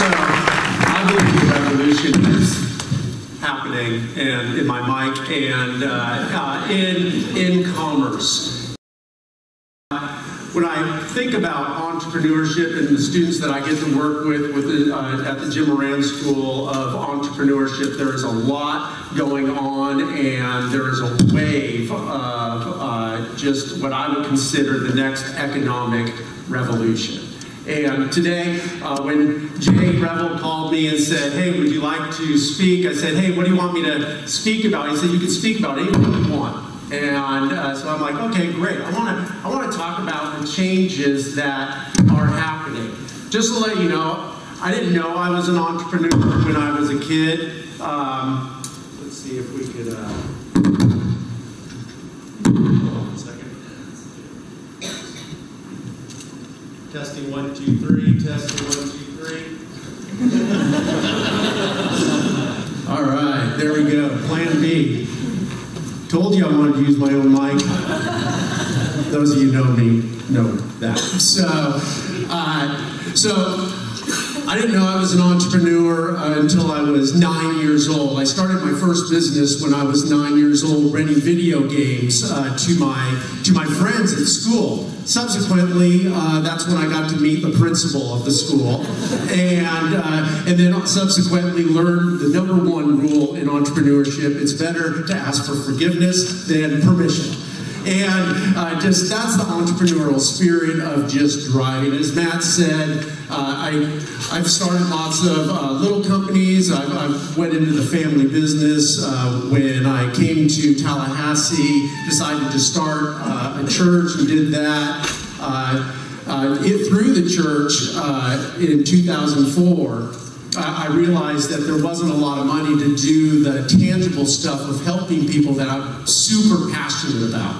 So I believe the revolution is happening in my mic and in commerce. When I think about entrepreneurship and the students that I get to work with at the Jim Moran School of Entrepreneurship, there is a lot going on, and there is a wave of just what I would consider the next economic revolution. And today, when Jay Revel called me and said, "Hey, would you like to speak?" I said, "Hey, what do you want me to speak about?" He said, "You can speak about anything you want." And so I'm like, okay, great. I want to talk about the changes that are happening. Just to let you know, I didn't know I was an entrepreneur when I was a kid. Let's see if we could. Hold on a second. Testing 1, 2, 3. Testing 1, 2, 3. All right, there we go. Plan B. Told you I wanted to use my own mic. Those of you who know me know that. So I didn't know I was an entrepreneur until I was 9 years old. I started my first business when I was 9 years old, renting video games to my friends at school. Subsequently, that's when I got to meet the principal of the school, and then subsequently learned the #1 rule in entrepreneurship: it's better to ask for forgiveness than permission. And that's the entrepreneurial spirit of just driving. As Matt said, I've started lots of little companies. I went into the family business when I came to Tallahassee, decided to start a church and did that. Through the church in 2004, I realized that there wasn't a lot of money to do the tangible stuff of helping people that I'm super passionate about.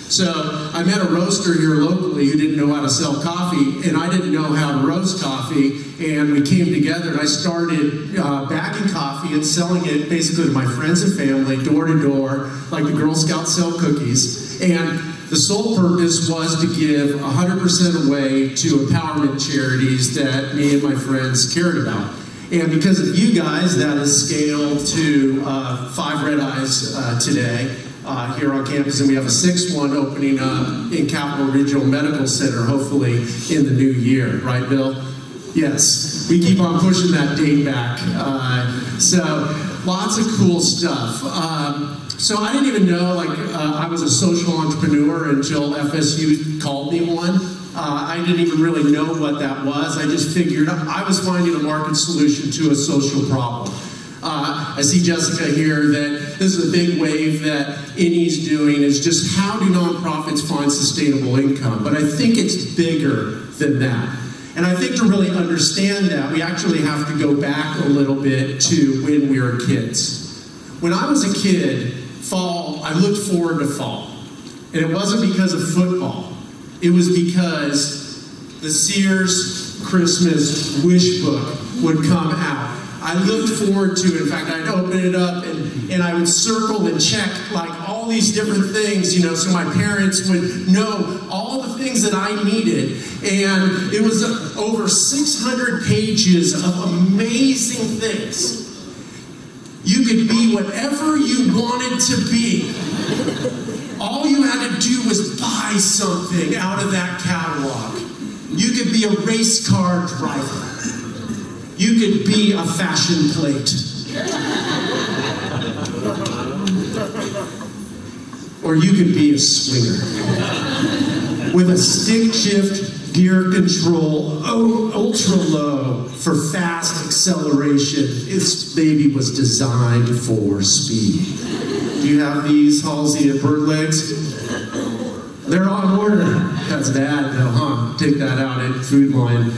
So I met a roaster here locally who didn't know how to sell coffee, and I didn't know how to roast coffee, and we came together and I started bagging coffee and selling it basically to my friends and family, door to door, like the Girl Scouts sell cookies. And the sole purpose was to give 100% away to empowerment charities that me and my friends cared about. And because of you guys, that has scaled to 5 Red Eyes today. Here on campus, and we have a 6th one opening up in Capital Regional Medical Center, hopefully in the new year. Right, Bill? Yes. We keep on pushing that date back. So lots of cool stuff. So I didn't even know I was a social entrepreneur until FSU called me one. I didn't even really know what that was. I just figured I was finding a market solution to a social problem. I see Jessica here that this is a big wave that INE's doing, is just how do nonprofits find sustainable income? But I think it's bigger than that. And I think to really understand that, we actually have to go back a little bit to when we were kids. When I was a kid, fall, I looked forward to fall. And it wasn't because of football. It was because the Sears Christmas wish book would come out. I looked forward to it. In fact, I'd open it up and I would circle and check like all these different things, you know, so my parents would know all the things that I needed. And it was over 600 pages of amazing things. You could be whatever you wanted to be. All you had to do was buy something out of that catalog. You could be a race car driver. You could be a fashion plate. Or you could be a swinger. With a stick shift gear control, ultra low for fast acceleration. This baby was designed for speed. Do you have these, Halsey, at Bird Legs? They're on order. That's bad though, huh? Take that out at Food Line.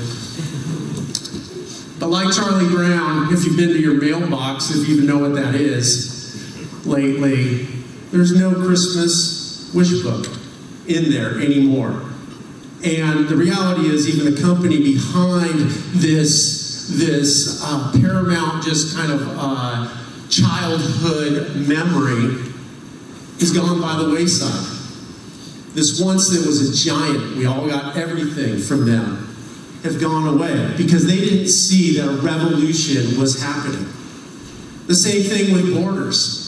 But like Charlie Brown, if you've been to your mailbox, if you even know what that is, lately, there's no Christmas wish book in there anymore. And the reality is, even the company behind this paramount just kind of childhood memory is gone by the wayside. This once there was a giant, we all got everything from them. have gone away because they didn't see that a revolution was happening. The same thing with borders.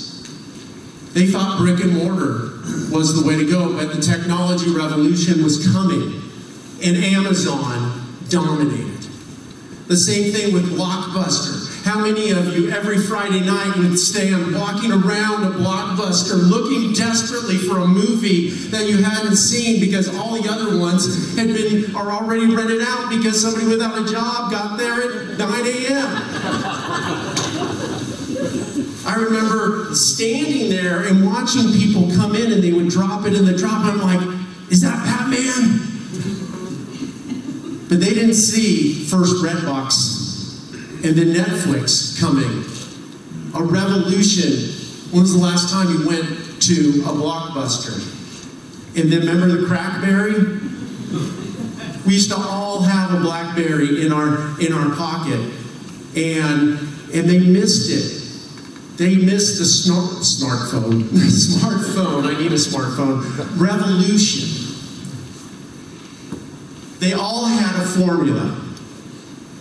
They thought brick and mortar was the way to go, but the technology revolution was coming, and Amazon dominated. The same thing with Blockbuster. How many of you every Friday night would stand walking around a Blockbuster looking desperately for a movie that you hadn't seen because all the other ones are already rented out because somebody without a job got there at 9 a.m. I remember standing there and watching people come in and they would drop it in the drop. I'm like, is that Batman? But they didn't see first Redbox and then Netflix coming. A revolution. When was the last time you went to a Blockbuster? And then remember the Crackberry? We used to all have a Blackberry in our pocket. And they missed it. They missed the smartphone. Smartphone, I need a smartphone. Revolution. They all had a formula.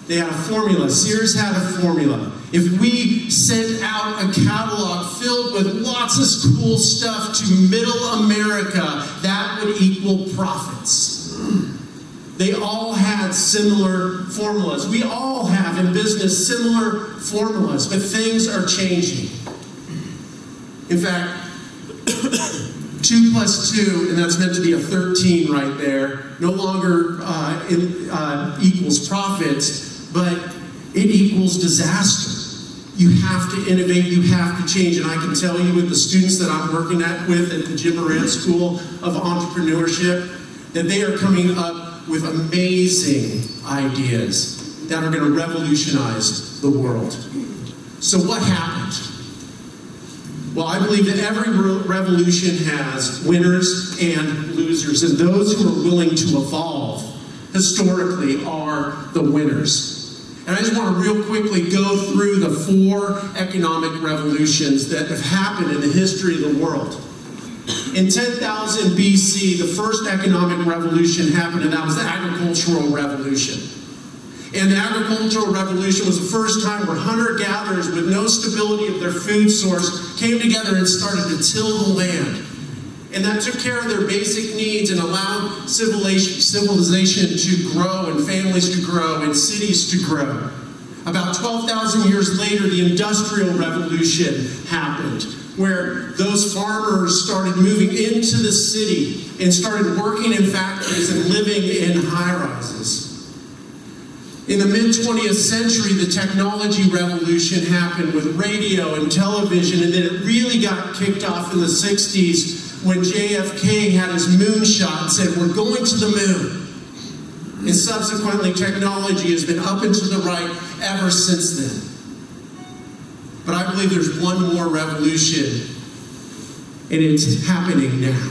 They had a formula. Sears had a formula. If we sent out a catalog filled with lots of cool stuff to middle America, that would equal profits. They all had similar formulas. We all have in business similar formulas, but things are changing. In fact, 2 plus 2, and that's meant to be a 13 right there, no longer equals profits, but it equals disaster. You have to innovate, you have to change, and I can tell you with the students that I'm working with at the Jim Moran School of Entrepreneurship, that they are coming up with amazing ideas that are going to revolutionize the world. So what happened? Well, I believe that every revolution has winners and losers, and those who are willing to evolve historically are the winners. And I just want to real quickly go through the 4 economic revolutions that have happened in the history of the world. In 10,000 BC, the first economic revolution happened, and that was the agricultural revolution. And the agricultural revolution was the first time where hunter-gatherers with no stability of their food source came together and started to till the land. And that took care of their basic needs and allowed civilization to grow and families to grow and cities to grow. About 12,000 years later, the Industrial Revolution happened, where those farmers started moving into the city and started working in factories and living in high-rises. In the mid-20th century, the technology revolution happened with radio and television, and then it really got kicked off in the 60s when JFK had his moonshot and said, we're going to the moon. And subsequently, technology has been up and to the right ever since then. But I believe there's one more revolution, and it's happening now.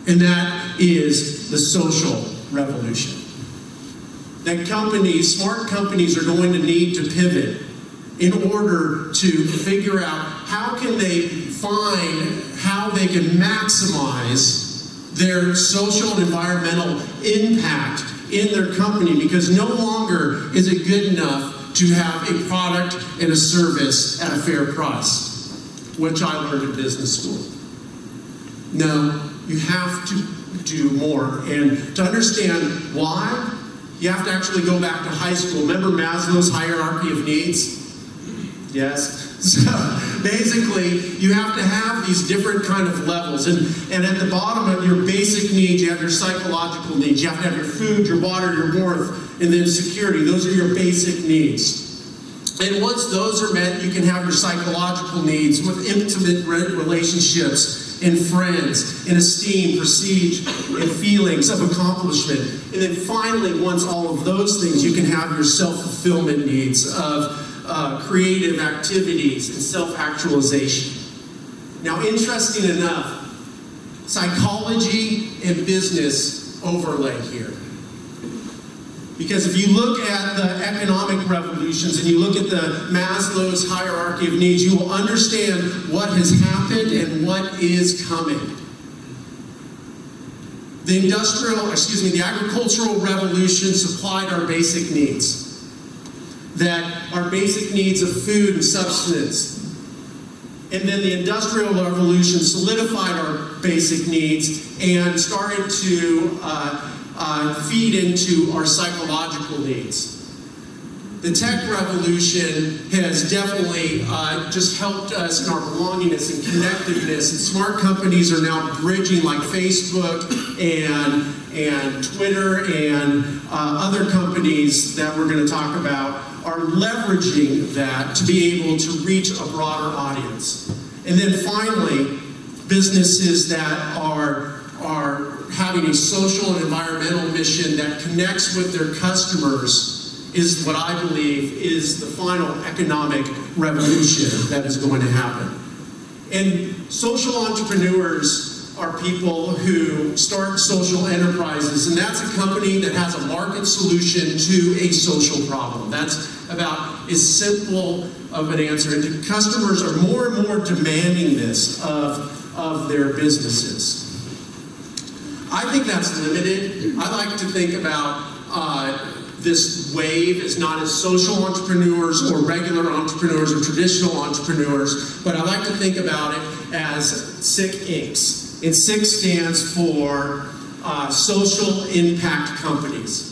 And that is the social revolution. That companies, smart companies, are going to need to pivot in order to figure out how can they find how they can maximize their social and environmental impact in their company, because no longer is it good enough to have a product and a service at a fair price, which I learned in business school. No, you have to do more. And to understand why, you have to actually go back to high school. Remember Maslow's hierarchy of needs? Yes. So basically, you have to have these different kind of levels. And at the bottom of your basic needs, you have your psychological needs. You have to have your food, your water, your warmth, and then security. Those are your basic needs. And once those are met, you can have your psychological needs with intimate relationships and friends, and esteem, prestige, and feelings of accomplishment. And then finally, once all of those things, you can have your self-fulfillment needs of creative activities and self-actualization. Now, interesting enough, psychology and business overlay here. Because if you look at the economic revolutions and you look at the Maslow's hierarchy of needs, you will understand what has happened and what is coming. the agricultural revolution supplied our basic needs. That our basic needs of food and substance. And then the Industrial Revolution solidified our basic needs and started to feed into our psychological needs. The tech revolution has definitely just helped us in our belongingness and connectedness, and smart companies are now bridging, like Facebook and Twitter and other companies that we're going to talk about, are leveraging that to be able to reach a broader audience. And then finally, businesses that are having a social and environmental mission that connects with their customers is what I believe is the final economic revolution that is going to happen. And social entrepreneurs are people who start social enterprises, and that's a company that has a market solution to a social problem. That's about as simple of an answer. And customers are more and more demanding this of their businesses. I think that's limited. I like to think about this wave is not as social entrepreneurs or regular entrepreneurs or traditional entrepreneurs, but I like to think about it as SICK Incs. And SICK stands for Social Impact Companies.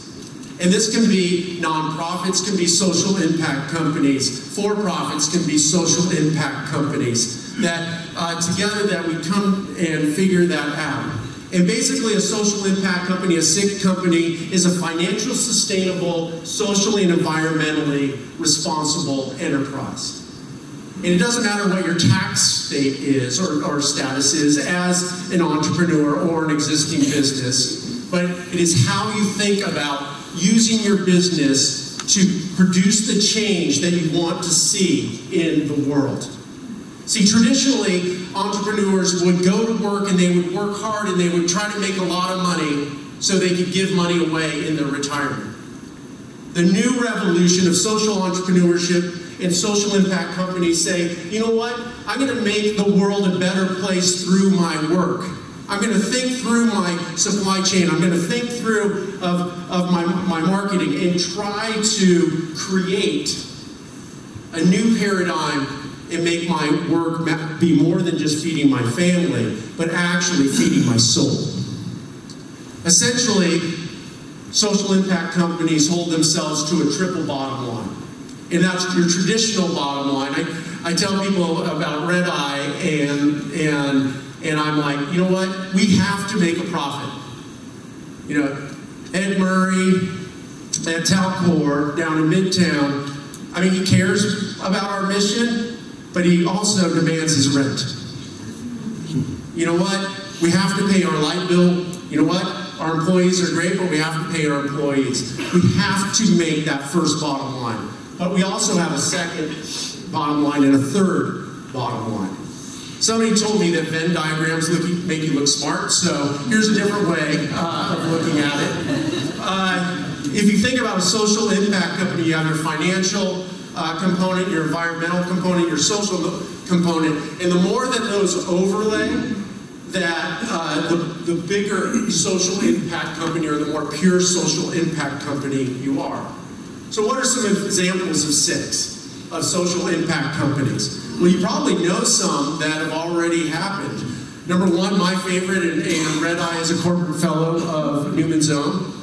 And this can be nonprofits, can be social impact companies, for-profits can be social impact companies, that together that we come and figure that out. And basically a social impact company, a SICK company, is a financial sustainable, socially and environmentally responsible enterprise. And it doesn't matter what your tax state is or status is as an entrepreneur or an existing business, but it is how you think about using your business to produce the change that you want to see in the world. See, traditionally, entrepreneurs would go to work and they would work hard and they would try to make a lot of money so they could give money away in their retirement. The new revolution of social entrepreneurship and social impact companies say, you know what, I'm going to make the world a better place through my work. I'm going to think through my supply chain. I'm going to think through of my marketing and try to create a new paradigm and make my work be more than just feeding my family, but actually feeding my soul. Essentially, social impact companies hold themselves to a triple bottom line. And that's your traditional bottom line. I tell people about Red Eye, and I'm like, you know what? We have to make a profit. You know, Ed Murray at Talcor down in Midtown, I mean, he cares about our mission, but he also demands his rent. You know what? We have to pay our light bill. You know what? Our employees are great, but we have to pay our employees. We have to make that first bottom line. But we also have a second bottom line and a third bottom line. Somebody told me that Venn diagrams make you look smart, so here's a different way of looking at it. If you think about a social impact company, you have your financial component, your environmental component, your social component, and the more that those overlay, that the bigger social impact company or the more pure social impact company you are. So what are some examples of SICKs, of social impact companies? Well, you probably know some that have already happened. Number one, my favorite, and Red Eye is a corporate fellow of Newman's Own.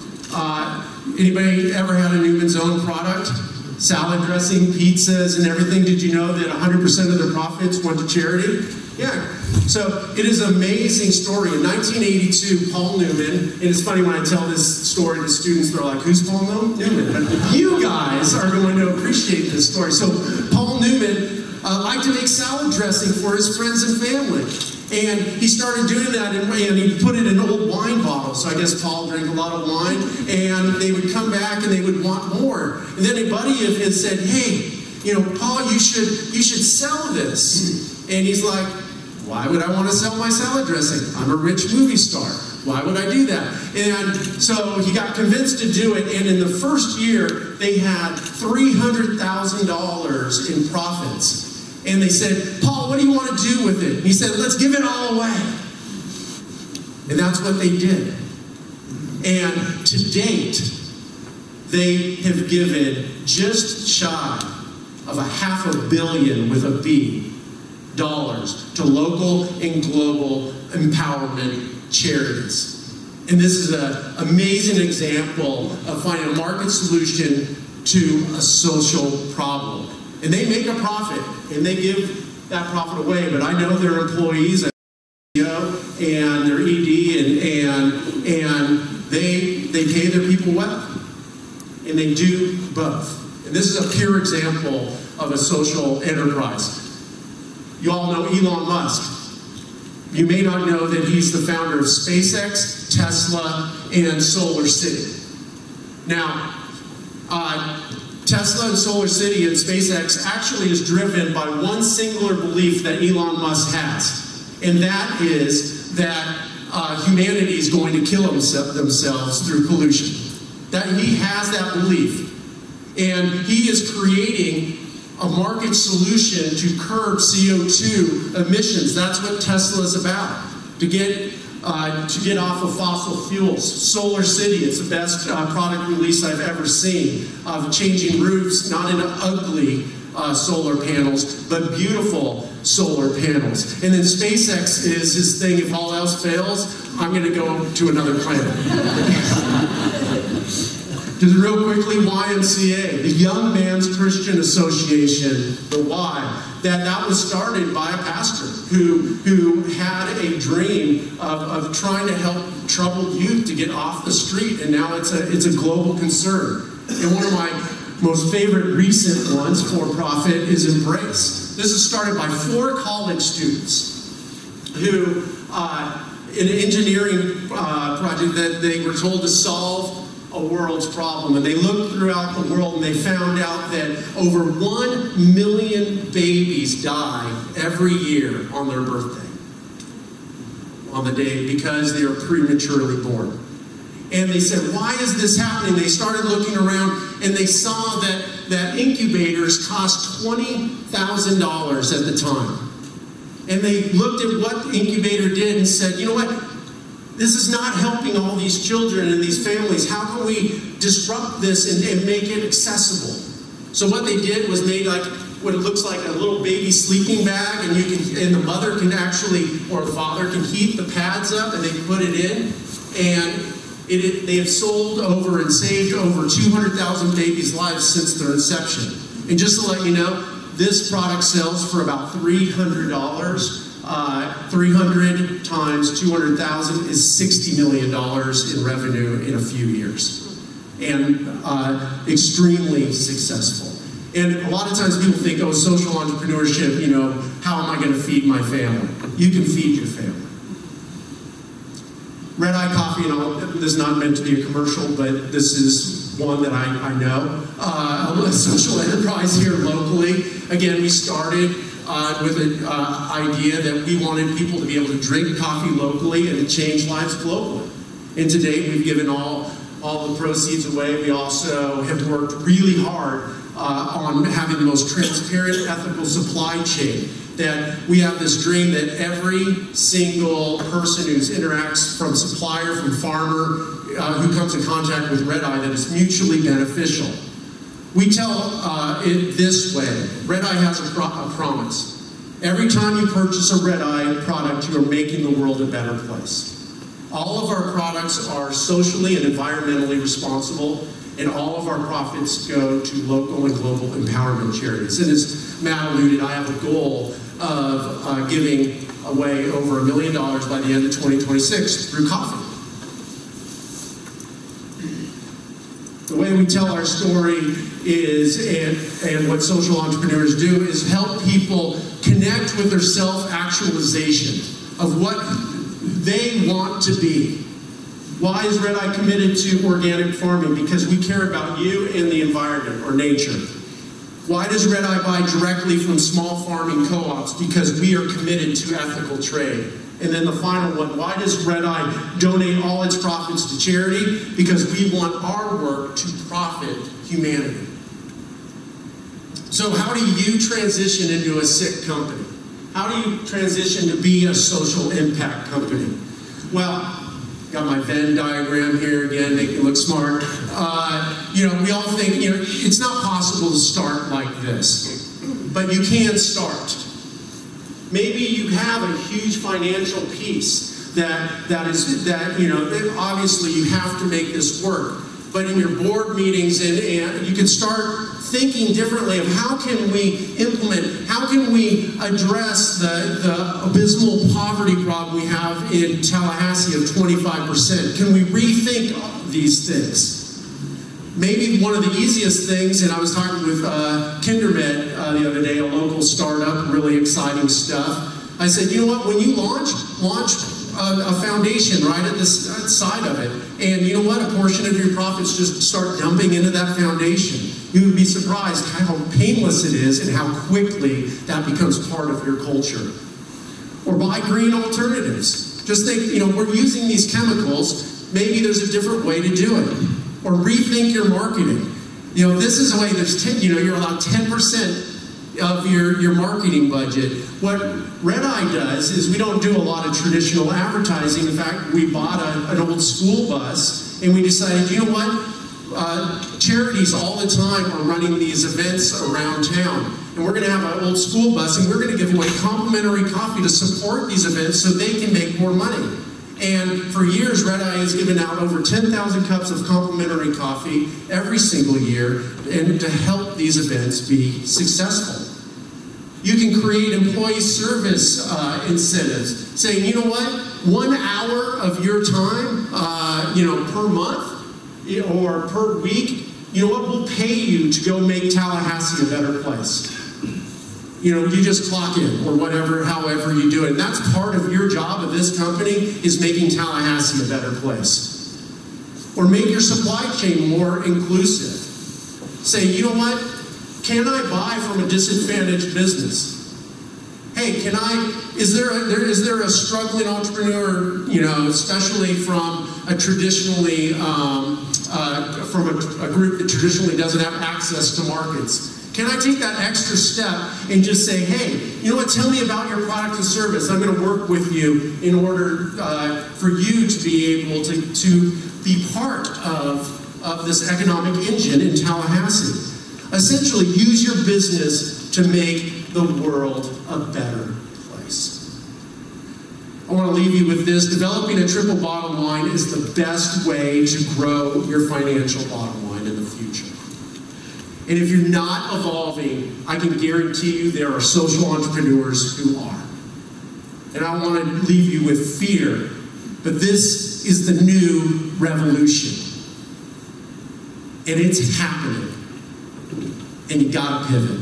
Anybody ever had a Newman's Own product? Salad dressing, pizzas, and everything. Did you know that 100% of their profits went to charity? Yeah. So it is an amazing story. In 1982, Paul Newman, and it's funny when I tell this story to students, they're like, who's Paul Newman? But you guys are going to appreciate this story. So Paul Newman liked to make salad dressing for his friends and family. And he started doing that, and he put it in old wine bottles. So I guess Paul drank a lot of wine, and they would come back and they would want more. And then a buddy of his said, hey, you know, Paul, you should sell this. And he's like, why would I want to sell my salad dressing? I'm a rich movie star. Why would I do that? And so he got convinced to do it, and in the first year, they had $300,000 in profits. And they said, Paul, what do you want to do with it? And he said, let's give it all away. And that's what they did. And to date, they have given just shy of $500 million with a B dollars to local and global empowerment charities. And this is an amazing example of finding a market solution to a social problem. And they make a profit, and they give that profit away, but I know their employees, and their ED, and they pay their people well. And they do both. And this is a pure example of a social enterprise. You all know Elon Musk. You may not know that he's the founder of SpaceX, Tesla, and Solar City. Now, Tesla and Solar City and SpaceX actually is driven by one singular belief that Elon Musk has, and that is that humanity is going to kill themselves through pollution. That he has that belief, and he is creating a market solution to curb CO2 emissions. That's what Tesla is about, to get off of fossil fuels. Solar City, it's the best product release I've ever seen, of changing roofs, not into ugly solar panels, but beautiful solar panels. And then SpaceX is his thing, if all else fails, I'm going to go to another planet. Just real quickly, YMCA, the Young Man's Christian Association, the Y, that was started by a pastor who had a dream of trying to help troubled youth to get off the street, and now it's a global concern. And one of my most favorite recent ones, for profit, is Embrace. This is started by 4 college students who, in an engineering project that they were told to solve a world's problem, and they looked throughout the world and they found out that over 1 million babies die every year on their birthday, on the day, because they are prematurely born. And they said, why is this happening? They started looking around and they saw that incubators cost $20,000 at the time. And they looked at what the incubator did and said, you know what? This is not helping all these children and these families. How can we disrupt this and make it accessible? So what they did was made like what it looks like a little baby sleeping bag, and the mother can actually, or the father can heat the pads up and they put it in, and they have sold over and saved over 200,000 babies' lives since their inception. And just to let you know, this product sells for about $300. 300 times 200,000 is $60 million in revenue in a few years, and extremely successful. And a lot of times people think, oh, social entrepreneurship, you know, how am I going to feed my family? You can feed your family. Red Eye Coffee, this is not meant to be a commercial, but this is one that I know. A social enterprise here locally. Again, we started with an idea that we wanted people to be able to drink coffee locally and to change lives globally. And to date, we've given all the proceeds away. We also have worked really hard on having the most transparent, ethical supply chain. That we have this dream that every single person who interacts, from supplier, from farmer, who comes in contact with Red Eye, that is mutually beneficial. We tell it this way. Red Eye has a promise. Every time you purchase a Red Eye product, you are making the world a better place. All of our products are socially and environmentally responsible, and all of our profits go to local and global empowerment charities. And as Matt alluded, I have a goal of giving away over $1 million by the end of 2026 through coffee. The way we tell our story is, and what social entrepreneurs do, is help people connect with their self-actualization of what they want to be. Why is Red Eye committed to organic farming? Because we care about you and the environment, or nature. Why does Red Eye buy directly from small farming co-ops? Because we are committed to ethical trade. And then the final one, why does Red Eye donate all its profits to charity? Because we want our work to profit humanity. So how do you transition into a sick company? How do you transition to be a social impact company? Well, Got my Venn diagram here again, make me look smart. You know, we all think, you know, it's not possible to start like this, but you can start. Maybe you have a huge financial piece that you know, obviously you have to make this work. But in your board meetings, and you can start thinking differently of how can we implement, how can we address the abysmal poverty problem we have in Tallahassee of 25%? Can we rethink these things? Maybe one of the easiest things, and I was talking with Kindermed the other day, a local startup, really exciting stuff. I said, you know what, when you launch a foundation right at the side of it, and you know what, a portion of your profits just start dumping into that foundation. You would be surprised how painless it is and how quickly that becomes part of your culture. Or buy green alternatives. Just think, you know, we're using these chemicals, maybe there's a different way to do it. Or rethink your marketing. You know, this is a way, you're allowed 10% of your marketing budget. What Red Eye does is we don't do a lot of traditional advertising. In fact, we bought an old school bus and we decided, you know what? Charities all the time are running these events around town. And we're going to have an old school bus and we're going to give away complimentary coffee to support these events so they can make more money. And for years, Red Eye has given out over 10,000 cups of complimentary coffee every single year and to help these events be successful. You can create employee service incentives, saying, you know what, 1 hour of your time, you know, per month or per week, you know what, we'll pay you to go make Tallahassee a better place. You know, you just clock in or whatever, however you do it. And that's part of your job of this company, is making Tallahassee a better place. Or make your supply chain more inclusive. Say, you know what? Can I buy from a disadvantaged business? Hey, is there a struggling entrepreneur, you know, especially from a traditionally, from a group that traditionally doesn't have access to markets? Can I take that extra step and just say, hey, you know what, tell me about your product and service. I'm going to work with you in order for you to be able to be part of this economic engine in Tallahassee. Essentially, use your business to make the world a better place. I want to leave you with this. Developing a triple bottom line is the best way to grow your financial bottom line in the future. And if you're not evolving, I can guarantee you there are social entrepreneurs who are. And I want to leave you with fear, but this is the new revolution. And it's happening. And you gotta pivot.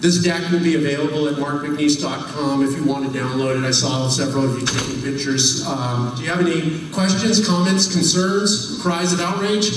This deck will be available at markmcnees.com if you want to download it. I saw several of you taking pictures. Do you have any questions, comments, concerns, cries of outrage?